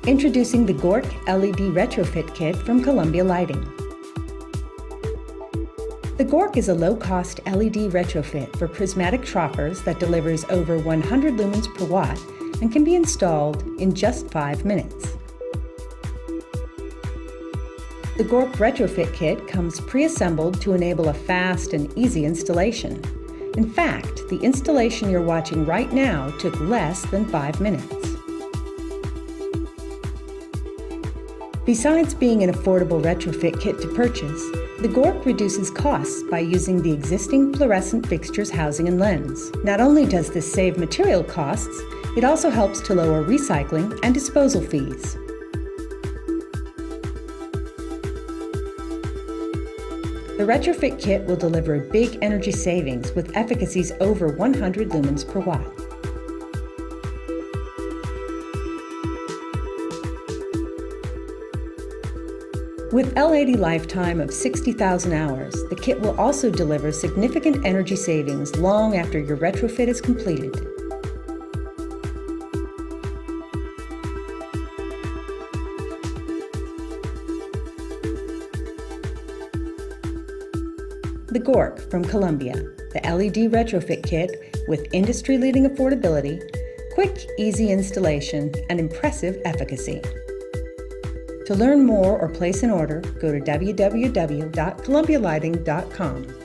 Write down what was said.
Introducing the GORK LED Retrofit Kit from Columbia Lighting. The GORK is a low-cost LED retrofit for prismatic troffers that delivers over 100 lumens per watt and can be installed in just 5 minutes. The GORK Retrofit Kit comes pre-assembled to enable a fast and easy installation. In fact, the installation you're watching right now took less than 5 minutes. Besides being an affordable retrofit kit to purchase, the GORK reduces costs by using the existing fluorescent fixtures, housing, and lens. Not only does this save material costs, it also helps to lower recycling and disposal fees. The retrofit kit will deliver big energy savings with efficacies over 100 lumens per watt. With L80 lifetime of 60,000 hours, the kit will also deliver significant energy savings long after your retrofit is completed. The GORK from Columbia, the LED retrofit kit with industry-leading affordability, quick, easy installation, and impressive efficacy. To learn more or place an order, go to www.columbialighting.com.